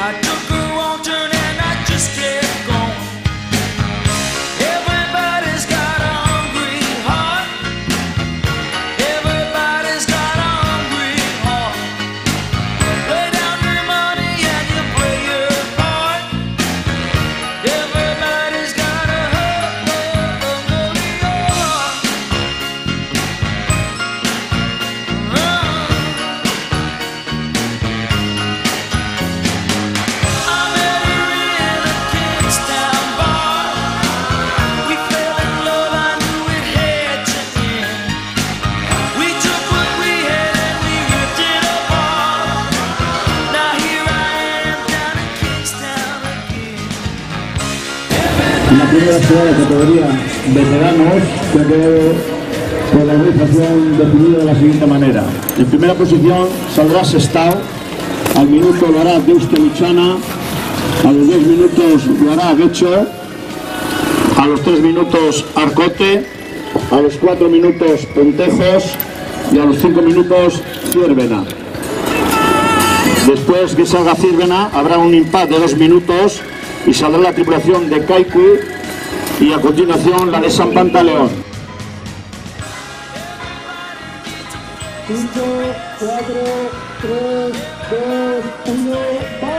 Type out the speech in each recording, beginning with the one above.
I took a wrong turn and I just kept going. Everybody's got a hungry heart. Everybody's got a hungry heart. Lay down your money and you play your part. Everybody's got a hungry heart. I met her in a Kingstown bar. We fell in love, I knew it had to end. We took what we had and we ripped it apart. Now here I am down in Kingstown again. En la primera ciudad de categoría veteranos se ha quedado con la organización definida de la siguiente manera. En primera posición saldrá Sestao, al minuto lo hará Deuste Luchana, a los 2 minutos lo hará Guecho, a los 3 minutos Arcote, a los 4 minutos Pontejos y a los 5 minutos Ciervena. Después que salga Ciervena habrá un impasse de 2 minutos y saldrá la tripulación de Kaiku y a continuación la de San Pantaleón. 5, 4, 3, 2, 1, ¡va!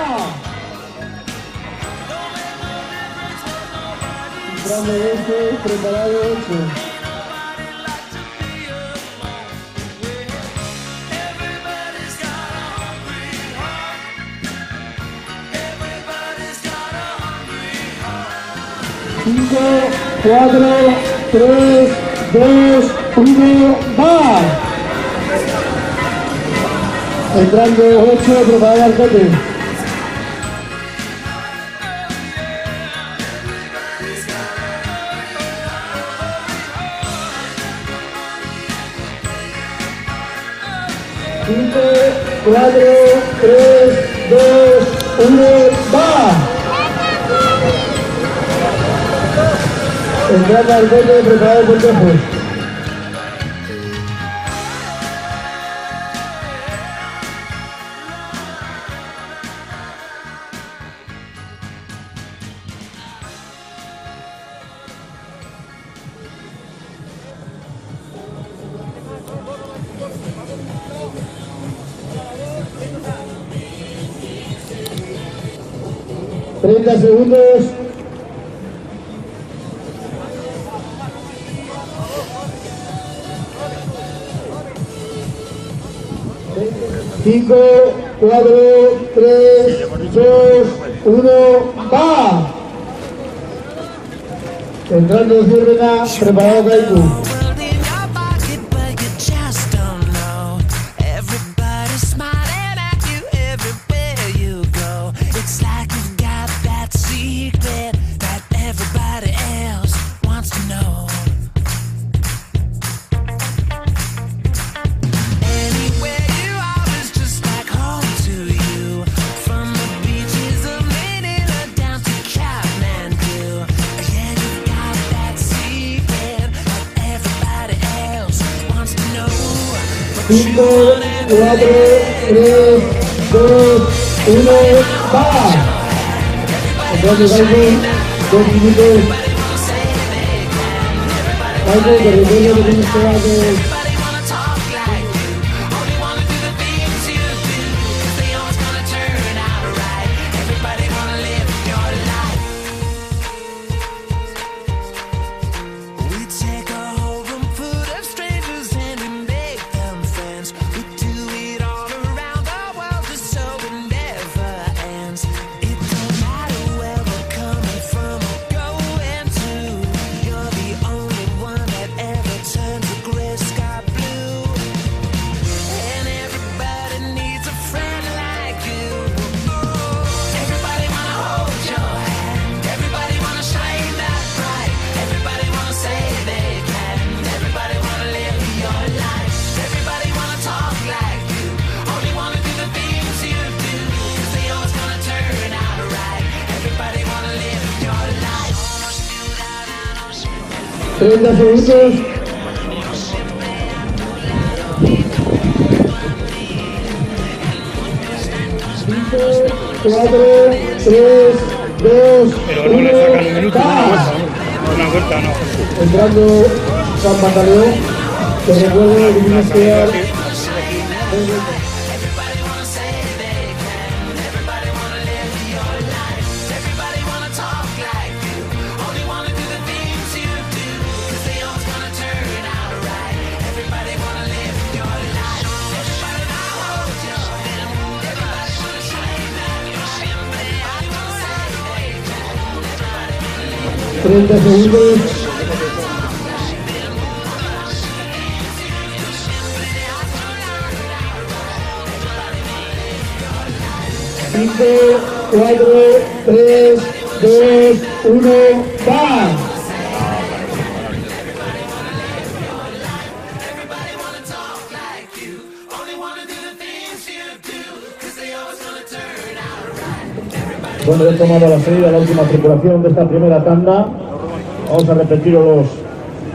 Entrando este, preparado 8. Everybody's got a hungry heart. Everybody's got a hungry heart. 5, 4, 3, 2, 1, ¡va! Entrando 8, preparado Arcote. Cinco, 4, 3, 2, 1, ¡va! Entrando Arcote, preparado Pontejos. $30 segundos. Cinco, 4, 3, 2, 1, ¡va! Entrando Ciervena, preparado Kaiku. Cinco, 4, 3, 2, 1, ¡va! Entrando Kaiku, 2 minutos. Kaiku, que recuerdo que tienes que dar $30 segundos. Cinco, 4, 3, 2, Pero no le sacan un minuto, una vuelta no. Entrando San Pantaleón, que recuerdo que tienes que dar. Treinta segundos. Cinco, 4, 3, 2, 1, ¡va! Bueno, he tomado la salida la última tripulación de esta primera tanda. Vamos a repetir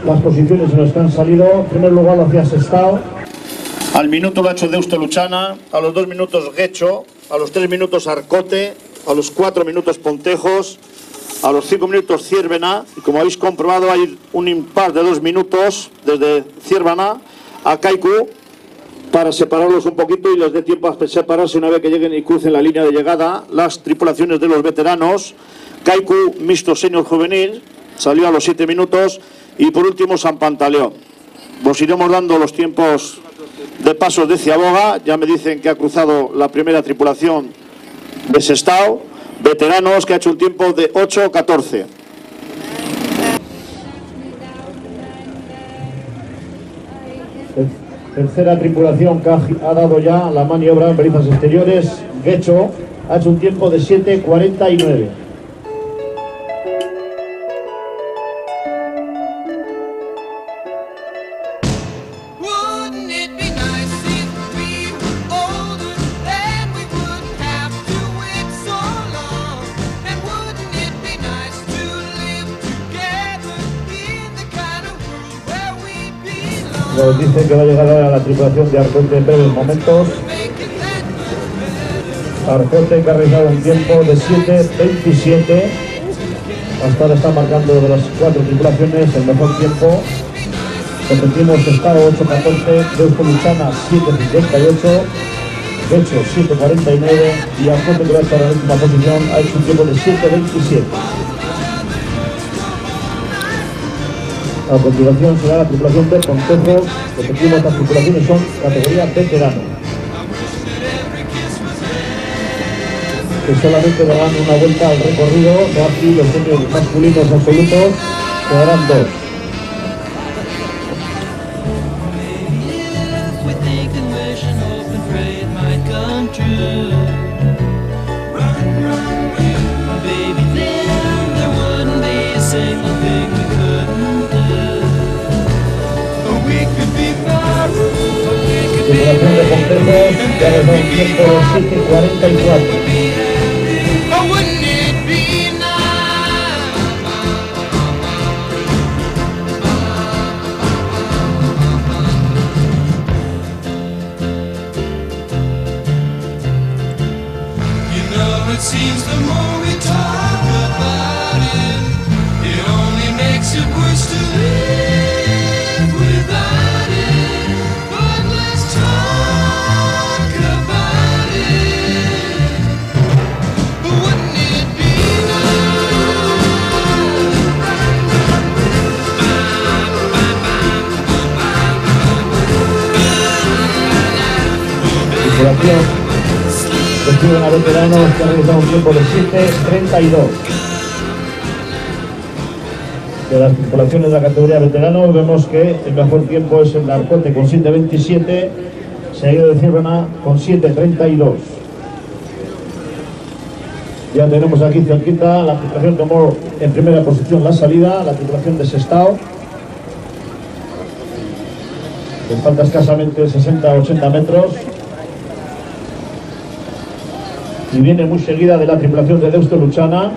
las posiciones en las que han salido. En primer lugar lo hacía Sestao. Al minuto lo ha hecho Deusto Luchana, a los 2 minutos Guecho, a los 3 minutos Arcote, a los 4 minutos Pontejos, a los 5 minutos Ciervena, y como habéis comprobado hay un impar de 2 minutos desde Ciervena a Kaiku, para separarlos un poquito y les dé tiempo a separarse una vez que lleguen y crucen la línea de llegada. Las tripulaciones de los veteranos, Kaiku mixto senior juvenil, salió a los 7 minutos, y por último San Pantaleón. Os iremos dando los tiempos de pasos de Ciaboga. Ya me dicen que ha cruzado la primera tripulación de Sestao, veteranos, que ha hecho un tiempo de 8:14. Tercera tripulación que ha dado ya la maniobra en balizas exteriores, Guecho, ha hecho un tiempo de 7:49. Nos dicen que va a llegar ahora la tripulación de Arcote en breves momentos. Arcote que ha realizado un tiempo de 7:27. Hasta ahora está marcando de las 4 tripulaciones el mejor tiempo. Repetimos, Estado 8:14, Deusto Luchana 7:58, Guecho 7:49 y Arcote, que va a estar en la última posición, ha hecho un tiempo de 7:27. A continuación será la tripulación de Pontejos. Repetimos, estas tripulaciones son categoría veterano, que solamente darán una vuelta al recorrido. No aquí los seniors masculinos absolutos, que darán 2. Tripulación de Pontejos, ya les da un tiempo de 7:44. It seems the more we talk about it, it only makes it worse to live without it. But let's talk about it. Wouldn't it be nice? Tripulación reciben a veteranos que han realizado un tiempo de 7:32. De las tripulaciones de la categoría veteranos vemos que el mejor tiempo es el de Arcote con 7:27, seguido de Ciervena con 7:32. Ya tenemos aquí cerquita la tripulación tomó en primera posición la salida, la tripulación de Sestao. Les falta escasamente 60-80 metros. Y viene muy seguida de la tripulación de Deusto Luchana.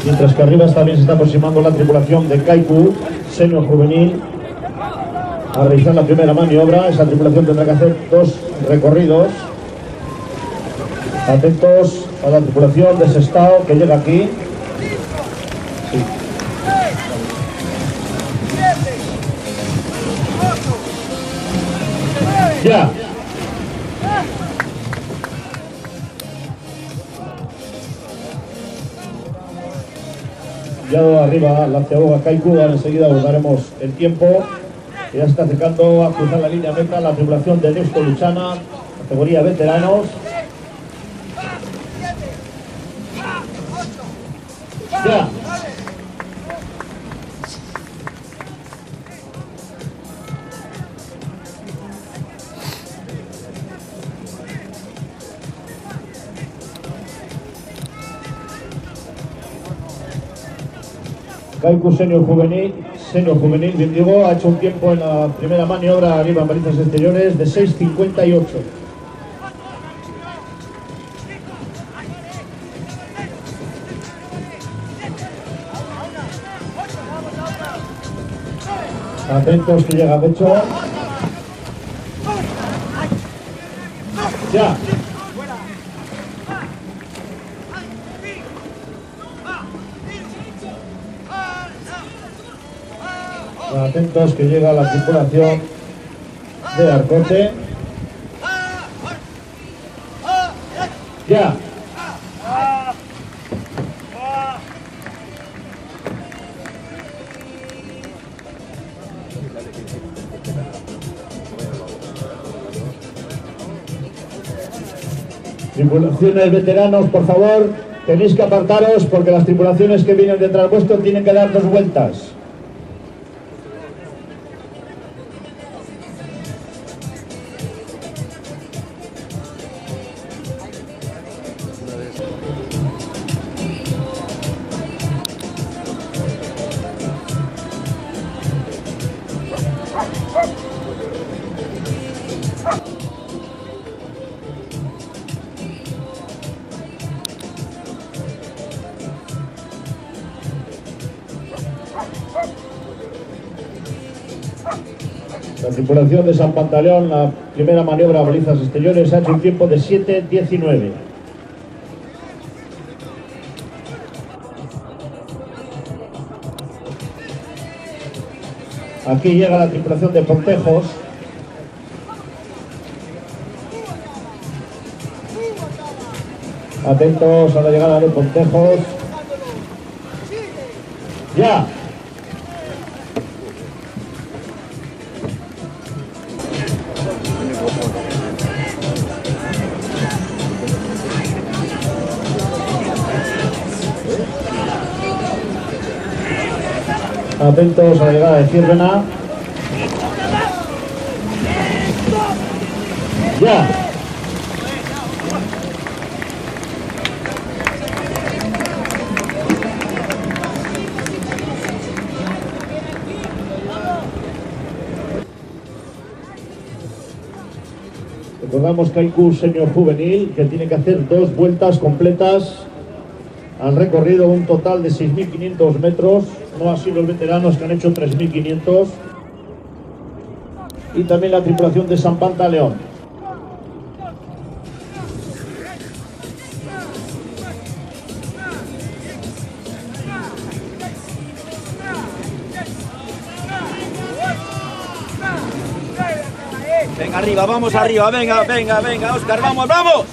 Mientras que arriba también se está aproximando la tripulación de Kaiku, senior juvenil. a realizar la primera maniobra. Esa tripulación tendrá que hacer 2 recorridos. Atentos a la tripulación de Sestao que llega aquí. Sí. Ya. Ya arriba la Ceoga Kaiku, enseguida abordaremos el tiempo. Ya se está acercando a cruzar la línea meta la tripulación de Neusto Luchana, categoría veteranos. Ya. Kaiku senior juvenil, bien digo, ha hecho un tiempo en la primera maniobra arriba en balizas exteriores de 6:58. Atentos que llega Becho. Ya. Atentos que llega la tripulación de Arcote. Ya. Tripulaciones veteranos, por favor, tenéis que apartaros porque las tripulaciones que vienen detrás vuestro tienen que dar 2 vueltas. La tripulación de San Pantaleón, la primera maniobra a balizas exteriores, ha hecho un tiempo de 7:19. Aquí llega la tripulación de Pontejos. Atentos a la llegada de Pontejos. ¡Ya! Atentos a la llegada de Círvena. ¡Ya! Recordamos Kaiku senior juvenil que tiene que hacer 2 vueltas completas al recorrido, un total de 6.500 metros. No así los veteranos que han hecho 3.500. Y también la tripulación de San Pantaleón. Venga, arriba, vamos arriba, venga, venga, venga, Óscar, vamos, vamos.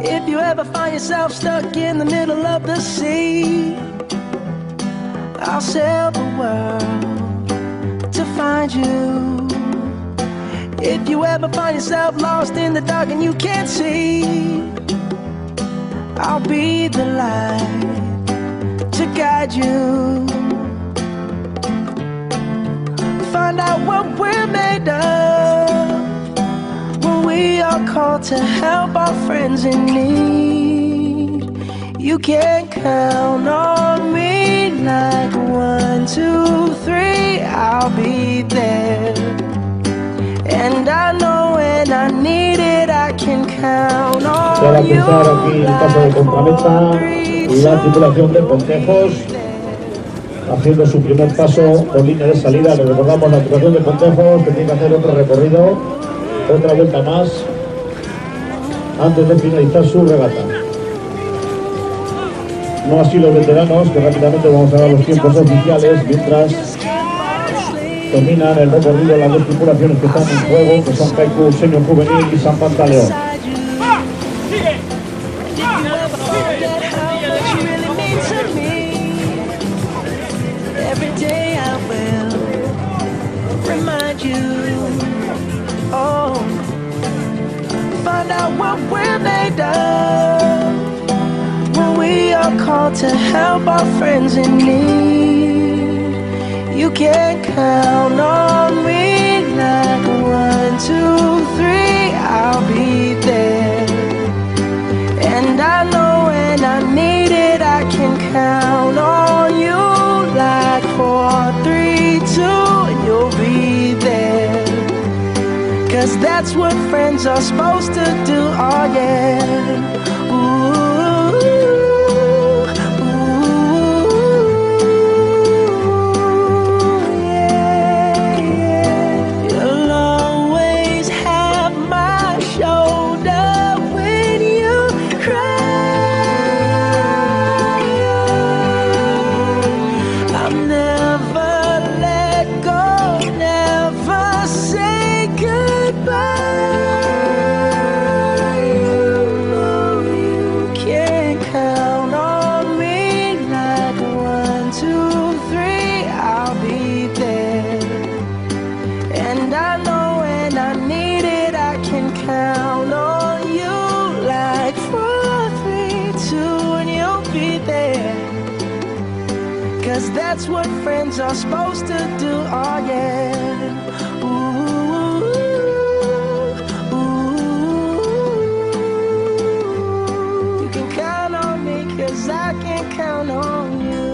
If you ever find yourself stuck in the middle of the sea, I'll sail the world to find you. If you ever find yourself lost in the dark and you can't see, I'll be the light to guide you. Find out what we're made of when we are called to help our friends in need. You can count on me like 1, 2, 3, I'll be there. And I know when I need it, I can count Se va a on you. pensar aquí el paso de contrameta y la tripulación de Pontejos haciendo su primer paso por línea de salida. Le recordamos la tripulación de Pontejos que tiene que hacer otro recorrido, otra vuelta más antes de finalizar su regata. No así los veteranos, que rápidamente vamos a dar los tiempos oficiales mientras terminan el recorrido las dos tripulaciones que están en juego, que son Kaiku Senior Juvenil y San Pantaleón. Every day I will remind you. Oh, find out what we're made of when we are called to help our friends in need. You can count on me like 1, 2, 3, I'll be there. And I know when I need it, I can count on you like 4, 3, 2, and you'll be there. 'Cause that's what friends are supposed to do, oh yeah. Ooh, yeah, yeah. You'll always have my shoulder when you cry. I'll never let go, never say goodbye. You know you can count on me like 1, 2, 3, I'll be there. And I know when I need it, I can count on you like 4, 3, 2, and you'll be there. 'Cause that's what friends are supposed to do, oh yeah. Ooh, ooh. You can count on me 'cause I can count on you.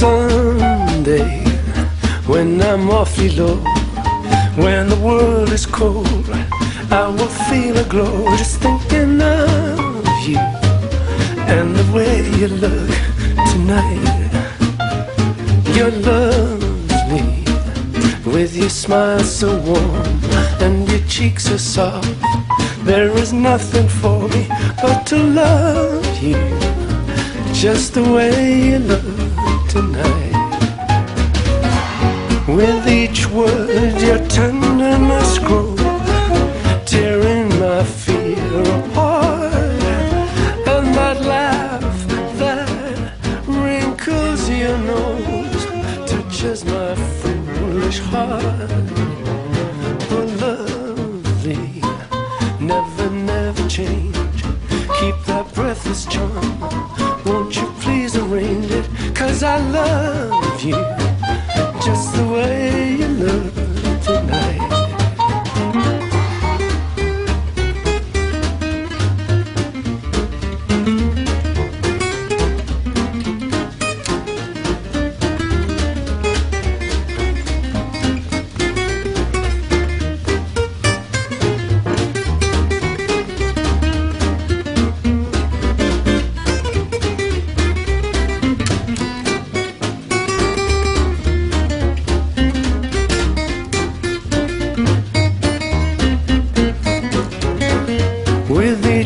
Someday, when I'm awfully low, when the world is cold, I will feel a glow just thinking of you and the way you look tonight. You're lovely with your smile so warm and your cheeks are soft. There is nothing for me but to love you just the way you look tonight. With each word your tenderness grows, tearing my fear apart. And that laugh that wrinkles your nose touches my foolish heart. Oh lovely, never, never change. Keep that breathless charm, won't you please arrange it? 'Cause I love you just the way you look tonight.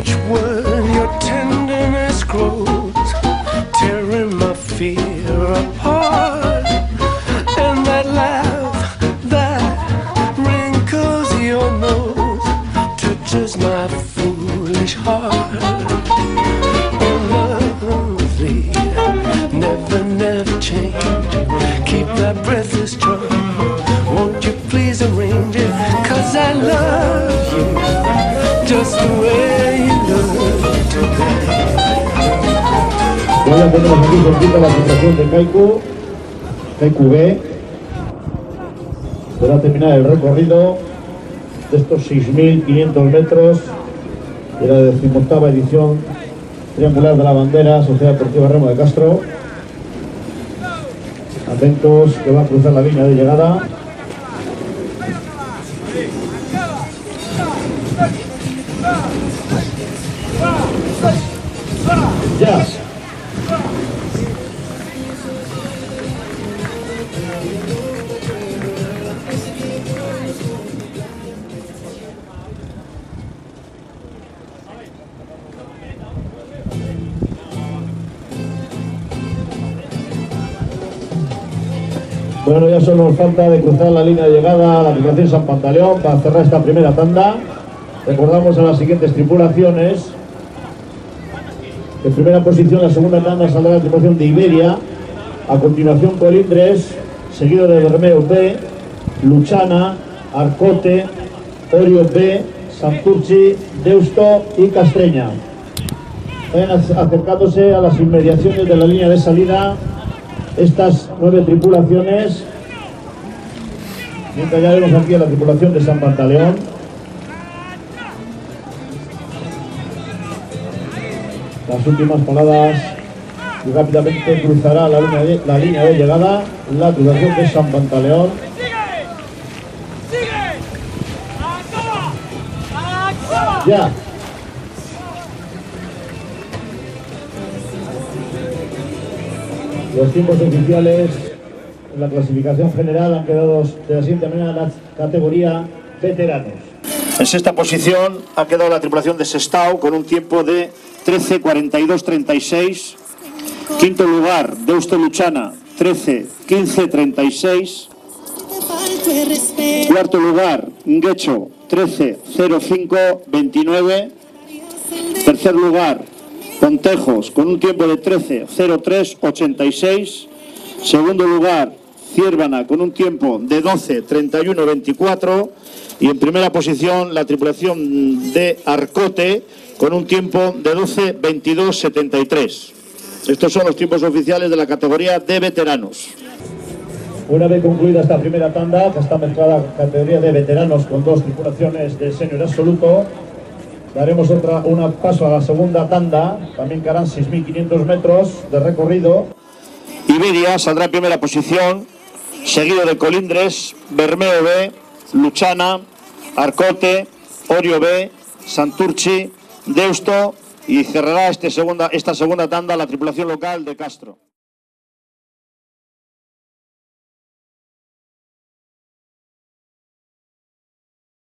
each word your tenderness grows, tearing my fear apart. And that laugh that wrinkles your nose touches my foolish heart. Oh, lovely, never, never change. Keep that breathless charm. Won't you please arrange it? 'Cause I love you just the way you look today. Ya tenemos aquí cerquita la situación de Kaiku B. Para terminar el recorrido de estos 6.500 metros de la 18ª edición triangular de la bandera, Sociedad Deportiva Remo de Castro. Atentos, que va a cruzar la línea de llegada. Ya. Bueno, ya solo nos falta de cruzar la línea de llegada a la tripulación San Pantaleón para cerrar esta primera tanda. Recordamos a las siguientes tripulaciones. En primera posición, la segunda tanda saldrá la tripulación de Iberia. A continuación, Colindres, seguido de Bermeo B, Luchana, Arcote, Orio B, Santurchi, Deusto y Castreña. Vayan acercándose a las inmediaciones de la línea de salida estas 9 tripulaciones. Mientras ya vemos aquí a la tripulación de San Pantaleón. Las últimas paradas y rápidamente cruzará la línea de llegada la tripulación de San Pantaleón. Ya. Los tiempos oficiales en la clasificación general han quedado de la siguiente manera: la categoría veteranos. En sexta posición ha quedado la tripulación de Sestao con un tiempo de 13:42:36. Quinto lugar, Deusto Luchana, 13:15:36. Cuarto lugar, Nguecho, 13:05:29. Tercer lugar, Pontejos, con un tiempo de 13:03:86. Segundo lugar, Ciervana, con un tiempo de 12:31:24. Y en primera posición, la tripulación de Arcote, con un tiempo de 12:22:73. Estos son los tiempos oficiales de la categoría de veteranos. Una vez concluida esta primera tanda, que está mezclada categoría de veteranos con 2 tripulaciones de senior absoluto, daremos un paso a la segunda tanda, también que harán 6.500 metros de recorrido. Iberia saldrá en primera posición, seguido de Colindres, Bermeo B, Luchana, Arcote, Orio B, Santurchi, Deusto, y cerrará esta segunda tanda la tripulación local de Castro.